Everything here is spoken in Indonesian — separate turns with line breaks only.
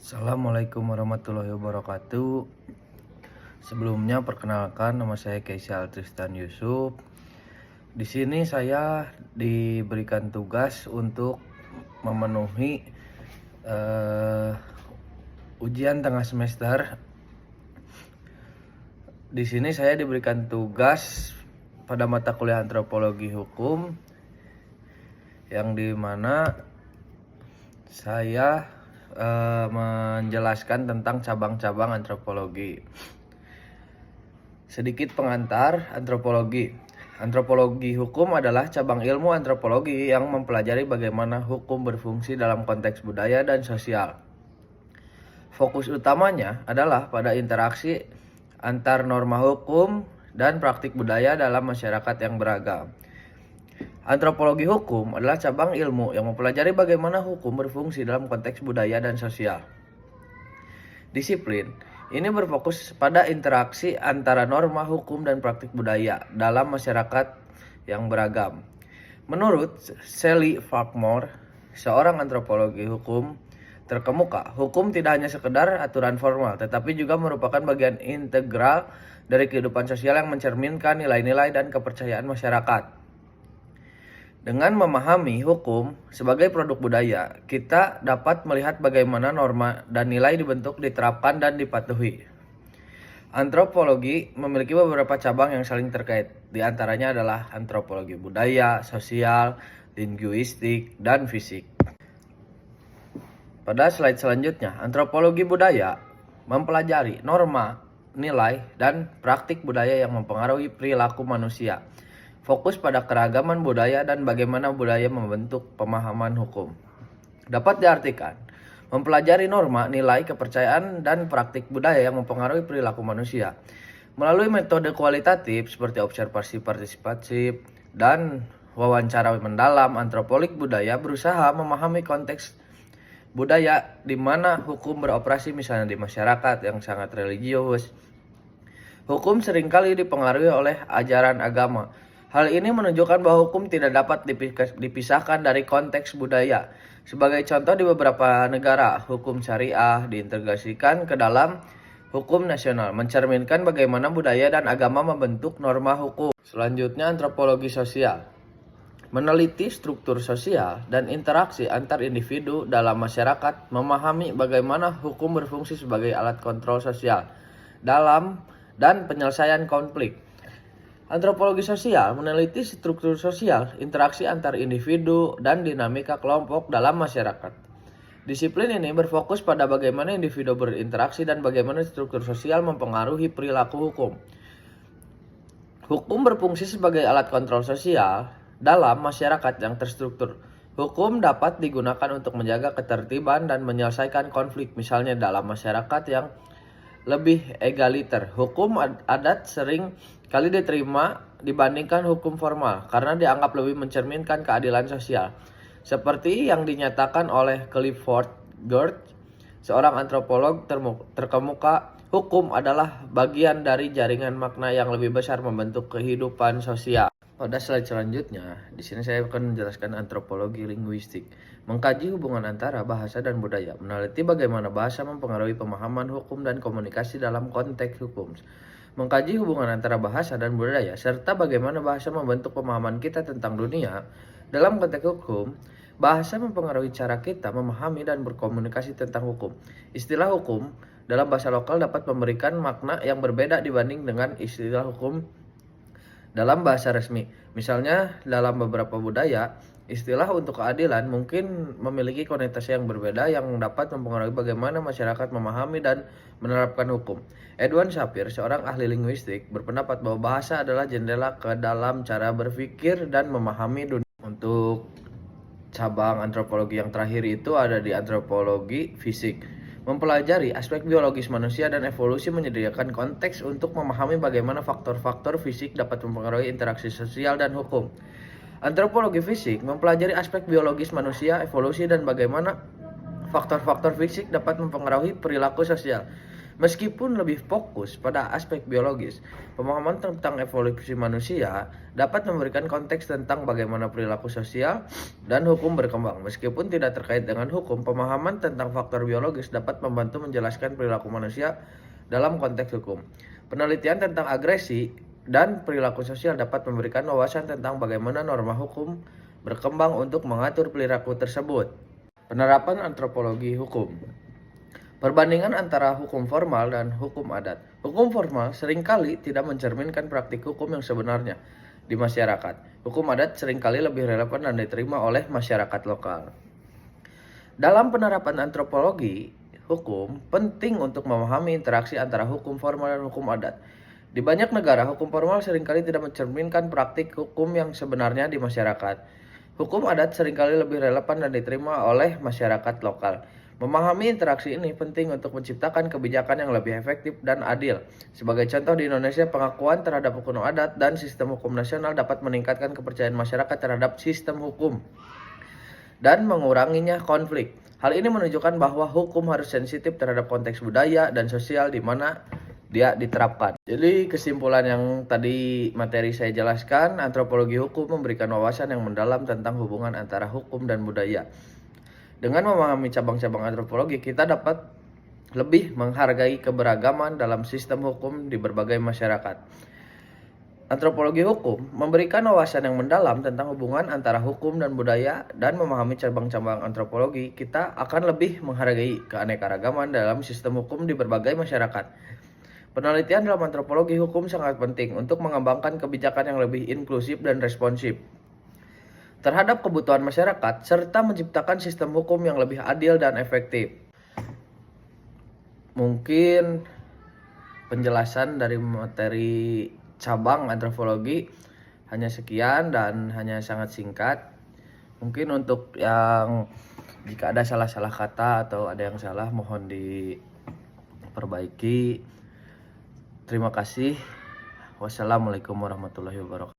Assalamualaikum warahmatullahi wabarakatuh. Sebelumnya perkenalkan, nama saya Kaisal Tristan Yusuf. Di sini saya diberikan tugas untuk memenuhi ujian tengah semester. Di sini saya diberikan tugas pada mata kuliah antropologi hukum, yang dimana saya menjelaskan tentang cabang-cabang antropologi. Sedikit pengantar antropologi. Antropologi hukum adalah cabang ilmu antropologi yang mempelajari bagaimana hukum berfungsi dalam konteks budaya dan sosial. Fokus utamanya adalah pada interaksi antar norma hukum dan praktik budaya dalam masyarakat yang beragam. Antropologi hukum adalah cabang ilmu yang mempelajari bagaimana hukum berfungsi dalam konteks budaya dan sosial. Disiplin ini berfokus pada interaksi antara norma hukum dan praktik budaya dalam masyarakat yang beragam. Menurut Sally Falkmore, seorang antropologi hukum terkemuka, hukum tidak hanya sekedar aturan formal, tetapi juga merupakan bagian integral dari kehidupan sosial yang mencerminkan nilai-nilai dan kepercayaan masyarakat. Dengan memahami hukum sebagai produk budaya, kita dapat melihat bagaimana norma dan nilai dibentuk, diterapkan, dan dipatuhi. Antropologi memiliki beberapa cabang yang saling terkait. Di antaranya adalah antropologi budaya, sosial, linguistik, dan fisik. Pada slide selanjutnya, antropologi budaya mempelajari norma, nilai, dan praktik budaya yang mempengaruhi perilaku manusia. Fokus pada keragaman budaya dan bagaimana budaya membentuk pemahaman hukum. Dapat diartikan, mempelajari norma, nilai, kepercayaan, dan praktik budaya yang mempengaruhi perilaku manusia. Melalui metode kualitatif seperti observasi partisipatif dan wawancara mendalam, antropolog budaya berusaha memahami konteks budaya di mana hukum beroperasi, misalnya di masyarakat yang sangat religius. Hukum seringkali dipengaruhi oleh ajaran agama. Hal ini menunjukkan bahwa hukum tidak dapat dipisahkan dari konteks budaya. Sebagai contoh, di beberapa negara, hukum syariah diintegrasikan ke dalam hukum nasional, mencerminkan bagaimana budaya dan agama membentuk norma hukum. Selanjutnya, antropologi sosial meneliti struktur sosial dan interaksi antar individu dalam masyarakat, memahami bagaimana hukum berfungsi sebagai alat kontrol sosial dalam dan penyelesaian konflik. Antropologi sosial meneliti struktur sosial, interaksi antar individu, dan dinamika kelompok dalam masyarakat. Disiplin ini berfokus pada bagaimana individu berinteraksi dan bagaimana struktur sosial mempengaruhi perilaku hukum. Hukum berfungsi sebagai alat kontrol sosial dalam masyarakat yang terstruktur. Hukum dapat digunakan untuk menjaga ketertiban dan menyelesaikan konflik, misalnya dalam masyarakat yang lebih egaliter. Hukum adat sering kali diterima dibandingkan hukum formal karena dianggap lebih mencerminkan keadilan sosial. Seperti yang dinyatakan oleh Clifford Geertz, seorang antropolog terkemuka, hukum adalah bagian dari jaringan makna yang lebih besar membentuk kehidupan sosial. Pada slide selanjutnya, di sini saya akan menjelaskan antropologi linguistik, mengkaji hubungan antara bahasa dan budaya, meneliti bagaimana bahasa mempengaruhi pemahaman hukum dan komunikasi dalam konteks hukum, mengkaji hubungan antara bahasa dan budaya, serta bagaimana bahasa membentuk pemahaman kita tentang dunia. Dalam konteks hukum, bahasa mempengaruhi cara kita memahami dan berkomunikasi tentang hukum. Istilah hukum dalam bahasa lokal dapat memberikan makna yang berbeda dibanding dengan istilah hukum dalam bahasa resmi. Misalnya, dalam beberapa budaya, istilah untuk keadilan mungkin memiliki konotasi yang berbeda yang dapat mempengaruhi bagaimana masyarakat memahami dan menerapkan hukum. Edwin Shapiro, seorang ahli linguistik, berpendapat bahwa bahasa adalah jendela ke dalam cara berpikir dan memahami dunia. Untuk cabang antropologi yang terakhir itu ada di antropologi fisik. Mempelajari aspek biologis manusia dan evolusi, menyediakan konteks untuk memahami bagaimana faktor-faktor fisik dapat mempengaruhi interaksi sosial dan hukum. Antropologi fisik mempelajari aspek biologis manusia, evolusi, dan bagaimana faktor-faktor fisik dapat mempengaruhi perilaku sosial. Meskipun lebih fokus pada aspek biologis, pemahaman tentang evolusi manusia dapat memberikan konteks tentang bagaimana perilaku sosial dan hukum berkembang. Meskipun tidak terkait dengan hukum, pemahaman tentang faktor biologis dapat membantu menjelaskan perilaku manusia dalam konteks hukum. Penelitian tentang agresi dan perilaku sosial dapat memberikan wawasan tentang bagaimana norma hukum berkembang untuk mengatur perilaku tersebut. Penerapan antropologi hukum. Perbandingan antara hukum formal dan hukum adat. Hukum formal seringkali tidak mencerminkan praktik hukum yang sebenarnya di masyarakat. Hukum adat seringkali lebih relevan dan diterima oleh masyarakat lokal. Dalam penerapan antropologi hukum, penting untuk memahami interaksi antara hukum formal dan hukum adat. Di banyak negara, hukum formal seringkali tidak mencerminkan praktik hukum yang sebenarnya di masyarakat. Hukum adat seringkali lebih relevan dan diterima oleh masyarakat lokal. Memahami interaksi ini penting untuk menciptakan kebijakan yang lebih efektif dan adil. Sebagai contoh, di Indonesia, pengakuan terhadap hukum adat dan sistem hukum nasional dapat meningkatkan kepercayaan masyarakat terhadap sistem hukum dan menguranginya konflik. Hal ini menunjukkan bahwa hukum harus sensitif terhadap konteks budaya dan sosial di mana dia diterapkan. Jadi kesimpulan yang tadi materi saya jelaskan, antropologi hukum memberikan wawasan yang mendalam tentang hubungan antara hukum dan budaya. Dengan memahami cabang-cabang antropologi, kita dapat lebih menghargai keberagaman dalam sistem hukum di berbagai masyarakat. Antropologi hukum memberikan wawasan yang mendalam tentang hubungan antara hukum dan budaya, dan memahami cabang-cabang antropologi, kita akan lebih menghargai keanekaragaman dalam sistem hukum di berbagai masyarakat. Penelitian dalam antropologi hukum sangat penting untuk mengembangkan kebijakan yang lebih inklusif dan responsif terhadap kebutuhan masyarakat, serta menciptakan sistem hukum yang lebih adil dan efektif. Mungkin penjelasan dari materi cabang antropologi hanya sekian dan hanya sangat singkat. Mungkin untuk yang jika ada salah-salah kata atau ada yang salah, mohon diperbaiki. Terima kasih. Wassalamualaikum warahmatullahi wabarakatuh.